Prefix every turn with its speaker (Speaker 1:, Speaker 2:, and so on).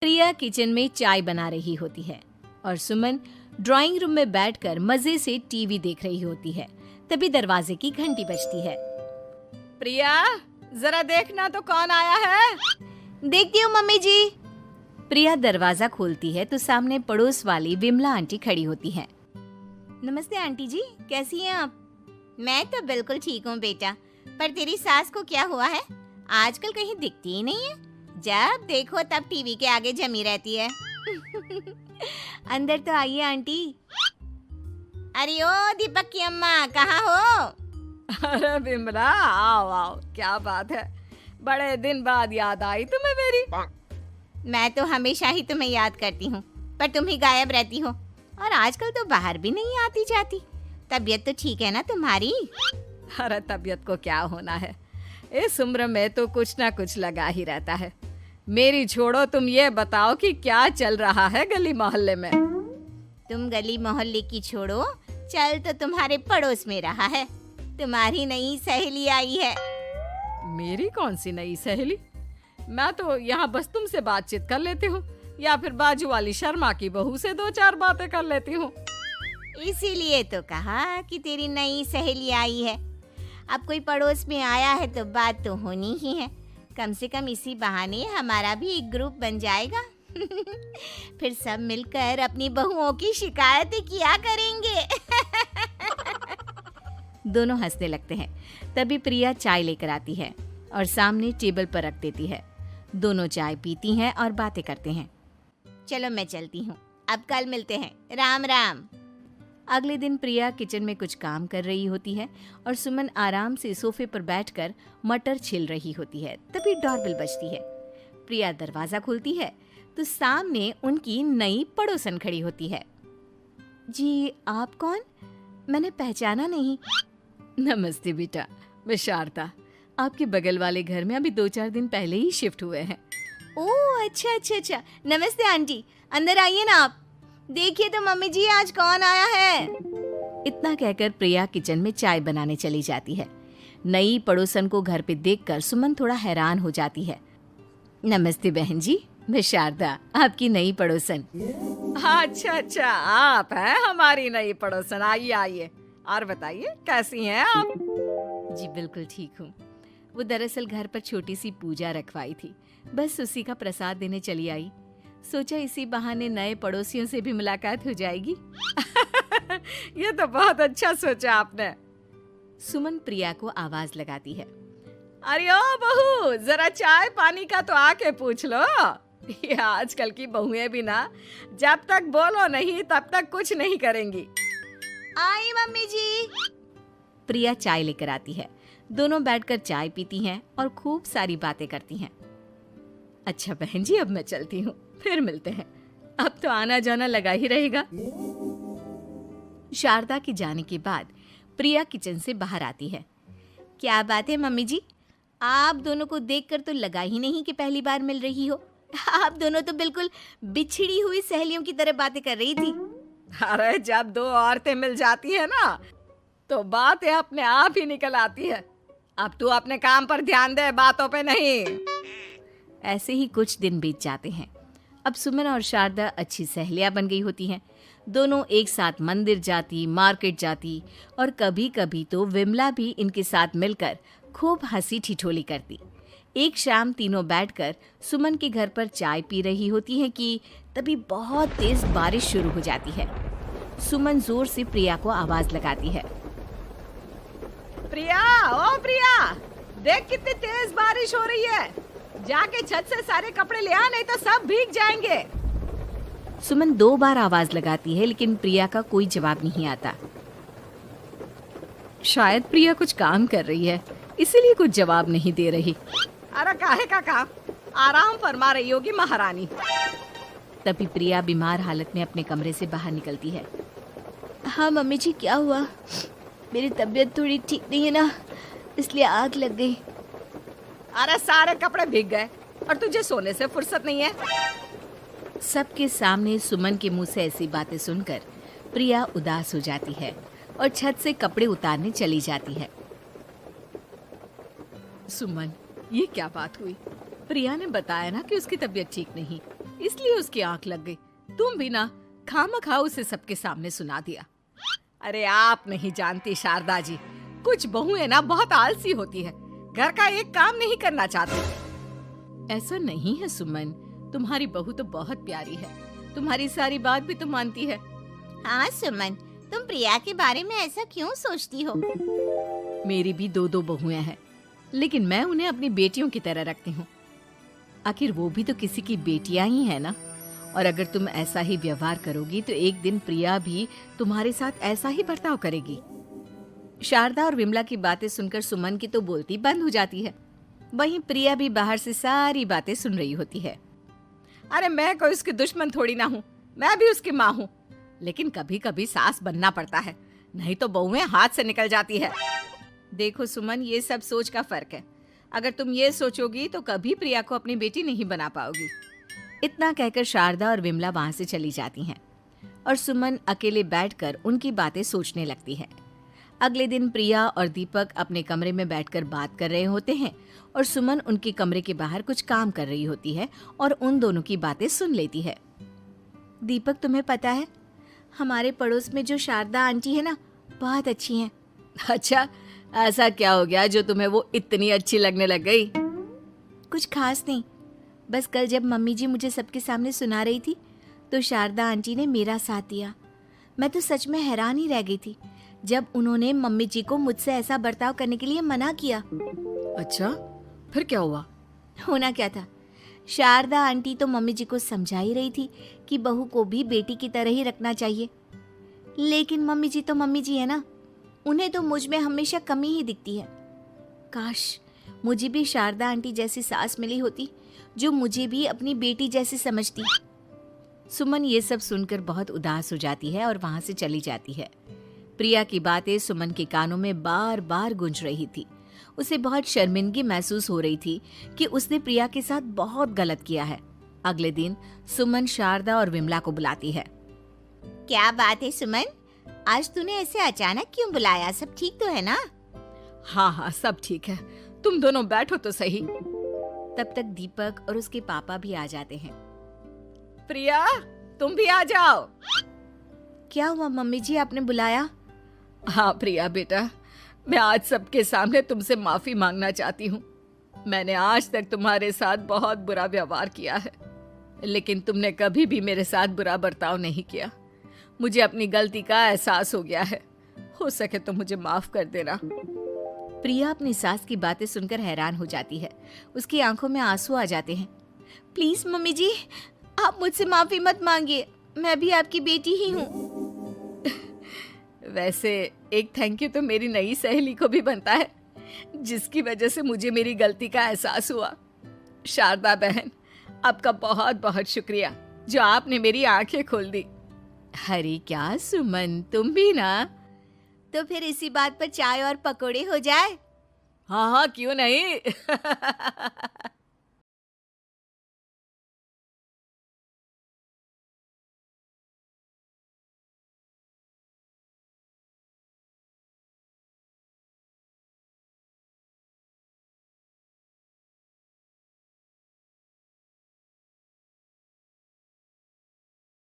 Speaker 1: प्रिया kitchen में चाय बना रही होती है और सुमन ड्राइंग रूम में बैठकर मजे से टीवी देख रही होती है। तभी दरवाजे की घंटी बजती है।
Speaker 2: प्रिया, जरा देखना तो कौन आया है।
Speaker 1: देखती हूँ मम्मी जी। प्रिया दरवाजा खोलती है तो सामने पड़ोस वाली विमला आंटी खड़ी होती है। नमस्ते आंटी जी, कैसी हैं आप?
Speaker 3: मैं तो बिल्कुल ठीक हूँ बेटा, पर तेरी सास को क्या हुआ है? आजकल कहीं दिखती ही नहीं है। जब देखो तब टीवी के आगे जमी रहती है।
Speaker 1: अंदर तो आइए आंटी।
Speaker 3: अरे ओ दीपक की अम्मा, कहाँ हो?
Speaker 2: अरे विमला, आओ आओ, क्या बात है, बड़े दिन बाद याद आई तुम्हें मेरी।
Speaker 3: मैं तो हमेशा ही तुम्हें याद करती हूँ, पर तुम ही गायब रहती हो और आजकल तो बाहर भी नहीं आती जाती। तबीयत तो ठीक है ना तुम्हारी?
Speaker 2: अरे तबीयत को क्या होना है, इस उम्र में तो कुछ ना कुछ लगा ही रहता है। मेरी छोड़ो, तुम ये बताओ कि क्या चल रहा है गली मोहल्ले में।
Speaker 3: तुम गली मोहल्ले की छोड़ो, चल तो तुम्हारे पड़ोस में रहा है। तुम्हारी नई सहेली आई है।
Speaker 2: मेरी कौन सी नई सहेली? मैं तो यहाँ बस तुमसे बातचीत कर लेती हूँ या फिर बाजू वाली शर्मा की बहू से दो चार बातें कर लेती हूँ।
Speaker 3: इसीलिए तो कहा कि तेरी नई सहेली आई है। अब कोई पड़ोस में आया है तो बात तो होनी ही है। कम से कम इसी बहाने हमारा भी एक ग्रुप बन जाएगा। फिर सब मिलकर अपनी बहुओं की शिकायतें किया करेंगे।
Speaker 1: दोनों हंसने लगते हैं। तभी प्रिया चाय लेकर आती है और सामने टेबल पर रख देती है। दोनों चाय पीती हैं और बातें करते हैं।
Speaker 3: चलो मैं चलती हूँ, अब कल मिलते हैं। राम राम।
Speaker 1: अगले दिन प्रिया किचन में कुछ काम कर रही होती है और सुमन आराम से सोफे पर बैठकर मटर छिल रही होती है। तभी डोरबेल बजती है। प्रिया दरवाजा खोलती है तो सामने उनकी नई पड़ोसन खड़ी होती है। जी, आप कौन? मैंने पहचाना नहीं।
Speaker 2: नमस्ते बेटा, मैं शारदा, आपके बगल वाले घर में अभी 2-4 दिन पहले ही शिफ्ट हुए हैं।
Speaker 1: ओह अच्छा। नमस्ते आंटी, अंदर आइए ना आप। देखिए तो मम्मी जी, आज कौन आया है। इतना कहकर प्रिया किचन में चाय बनाने चली जाती है। नई पड़ोसन को घर पे देखकर सुमन थोड़ा हैरान हो जाती है। नमस्ते बहन जी, मैं शारदा, आपकी नई पड़ोसन।
Speaker 2: अच्छा, आप हैं हमारी नई पड़ोसन। आइए आइए, और बताइए कैसी हैं आप?
Speaker 1: जी बिल्कुल ठीक हूँ। वो दरअसल घर पर छोटी सी पूजा रखवाई थी, बस उसी का प्रसाद देने चली आई। सोचा इसी बहाने नए पड़ोसियों से भी मुलाकात हो जाएगी।
Speaker 2: ये तो बहुत अच्छा सोचा आपने।
Speaker 1: सुमन प्रिया को आवाज लगाती है।
Speaker 2: अरे ओ बहू, जरा चाय पानी का तो आके पूछ लो। ये आजकल की बहुएं भी ना, जब तक बोलो नहीं तब तक कुछ नहीं करेंगी।
Speaker 3: आई मम्मी जी।
Speaker 1: प्रिया चाय लेकर आती है। दोनों बैठकर चाय पीती हैं और खूब सारी बातें करती हैं। अच्छा बहन जी, अब मैं चलती हूँ, फिर मिलते हैं। अब तो आना जाना लगा ही रहेगा। शारदा के जाने के बाद प्रिया किचन से बाहर आती है। क्या बात है मम्मी जी, आप दोनों को देखकर तो लगा ही नहीं कि पहली बार मिल रही हो। आप दोनों तो बिल्कुल बिछड़ी हुई सहेलियों की तरह बातें कर रही थी।
Speaker 2: अरे जब दो औरतें मिल जाती है ना, तो बातें अपने आप ही निकल आती है। अब तू अपने काम पर ध्यान दे, बातों पे नहीं।
Speaker 1: ऐसे ही कुछ दिन बीत जाते हैं। अब सुमन और शारदा अच्छी सहेलियां बन गई होती हैं। दोनों एक साथ मंदिर जाती, मार्केट जाती और कभी कभी तो विमला भी इनके साथ मिलकर खूब हंसी ठिठोली करती। एक शाम तीनों बैठकर सुमन के घर पर चाय पी रही होती हैं कि तभी बहुत तेज बारिश शुरू हो जाती है। सुमन जोर से प्रिया को आवाज लगाती है।
Speaker 2: प्रिया, ओ प्रिया, देख कितनी तेज बारिश हो रही है। जाके छत से सारे कपड़े ले आ, नहीं तो सब भीग जाएंगे।
Speaker 1: सुमन 2 बार आवाज लगाती है लेकिन प्रिया का कोई जवाब नहीं आता। शायद प्रिया कुछ काम कर रही है, इसीलिए कुछ जवाब नहीं दे रही।
Speaker 2: अरे काहे का काम, आराम फरमा रही होगी महारानी।
Speaker 1: तभी प्रिया बीमार हालत में अपने कमरे से बाहर निकलती है। हाँ मम्मी जी, क्या हुआ? मेरी तबीयत थोड़ी ठीक नहीं है ना, इसलिए आग लग गई।
Speaker 2: अरे सारे कपड़े भीग गए और तुझे सोने से फुर्सत नहीं है।
Speaker 1: सबके सामने सुमन के मुंह से ऐसी बातें सुनकर प्रिया उदास हो जाती है और छत से कपड़े उतारने चली जाती है।
Speaker 2: सुमन, ये क्या बात हुई? प्रिया ने बताया ना कि उसकी तबीयत ठीक नहीं। इसलिए उसकी आंख लग गई। तुम भी ना खामखा उसे सबके सामने सुना दिया। अरे आप नहीं जानती शारदा जी, कुछ बहुएं ना बहुत आलसी होती है, घर का एक काम नहीं करना चाहती। ऐसा नहीं है सुमन, तुम्हारी बहू तो बहुत प्यारी है, तुम्हारी सारी बात भी तो मानती है।
Speaker 3: हाँ सुमन, तुम प्रिया के बारे में ऐसा क्यों सोचती हो?
Speaker 2: मेरी भी दो दो बहुएं हैं, लेकिन मैं उन्हें अपनी बेटियों की तरह रखती हूँ। आखिर वो भी तो किसी की बेटियां ही है ना। और अगर तुम ऐसा ही व्यवहार करोगी तो एक दिन प्रिया भी तुम्हारे साथ ऐसा ही बर्ताव करेगी। शारदा और विमला की बातें सुनकर सुमन की तो बोलती बंद हो जाती है। वहीं प्रिया भी बाहर से सारी बातें सुन रही होती है। अरे मैं कोई उसकी दुश्मन थोड़ी ना हूँ, मैं भी उसकी माँ हूँ, लेकिन कभी कभी सास बनना पड़ता है, नहीं तो बहुएं हाथ से निकल जाती है। देखो सुमन, ये सब सोच का फर्क है। अगर तुम ये सोचोगी तो कभी प्रिया को अपनी बेटी नहीं बना पाओगी। इतना कहकर शारदा और विमला वहां से चली जाती हैं और सुमन अकेले बैठकर उनकी बातें सोचने लगती है। अगले दिन प्रिया और दीपक अपने कमरे में बैठकर बात कर रहे होते हैं और सुमन उनके कमरे के बाहर कुछ काम कर रही होती है और उन दोनों की बातें सुन लेती है। दीपक, तुम्हें पता है हमारे पड़ोस में जो शारदा आंटी है ना, बहुत अच्छी हैं। अच्छा, ऐसा क्या हो गया जो तुम्हें वो इतनी अच्छी लगने लग गई? कुछ खास नहीं, बस कल जब मम्मी जी मुझे सबके सामने सुना रही थी तो शारदा आंटी ने मेरा साथ दिया। मैं तो सच में हैरान ही रह गई थी जब उन्होंने मम्मी जी को मुझसे ऐसा बर्ताव करने के लिए मना किया। अच्छा, फिर क्या हुआ? होना क्या था, शारदा आंटी तो मम्मी जी को समझा ही रही थी कि बहू को भी बेटी की तरह ही रखना चाहिए, लेकिन मम्मी जी तो मम्मी जी है ना, उन्हें तो मुझ में हमेशा कमी ही दिखती है। काश मुझे भी शारदा आंटी जैसी सास मिली होती जो मुझे भी अपनी बेटी जैसी समझती। सुमन ये सब सुनकर बहुत उदास हो जाती है और वहां से चली जाती है। प्रिया की बातें सुमन के कानों में बार बार गूंज रही थी। उसे बहुत शर्मिंदगी महसूस हो रही थी कि उसने प्रिया के साथ बहुत गलत किया है। अगले दिन सुमन शारदा और विमला को बुलाती है।
Speaker 3: क्या बात है सुमन, आज तूने ऐसे अचानक क्यों बुलाया? सब ठीक तो है ना?
Speaker 2: हाँ हाँ, सब ठीक है, तुम दोनों बैठो तो सही।
Speaker 1: तब तक दीपक और उसके पापा भी आ जाते हैं।
Speaker 2: प्रिया, तुम भी आ जाओ।
Speaker 1: क्या हुआ मम्मी जी, आपने बुलाया?
Speaker 2: हाँ प्रिया बेटा, मैं आज सबके सामने तुमसे माफी मांगना चाहती हूँ। मैंने आज तक तुम्हारे साथ बहुत बुरा व्यवहार किया है, लेकिन तुमने कभी भी मेरे साथ बुरा बर्ताव नहीं किया। मुझे अपनी गलती का एहसास हो गया है, हो सके तो मुझे माफ कर देना।
Speaker 1: प्रिया अपनी सास की बातें सुनकर हैरान हो जाती है। उसकी आंखों में आंसू आ जाते हैं। प्लीज मम्मी जी, आप मुझसे माफी मत मांगिए, मैं भी आपकी बेटी ही हूँ।
Speaker 2: वैसे एक थैंक यू तो मेरी नई सहेली को भी बनता है, जिसकी वजह से मुझे मेरी गलती का एहसास हुआ। शारदा बहन, आपका बहुत बहुत शुक्रिया जो आपने मेरी आंखें खोल दी।
Speaker 1: अरे क्या सुमन, तुम भी ना।
Speaker 3: तो फिर इसी बात पर चाय और पकोड़े हो जाए।
Speaker 2: हाँ हाँ, क्यों नहीं।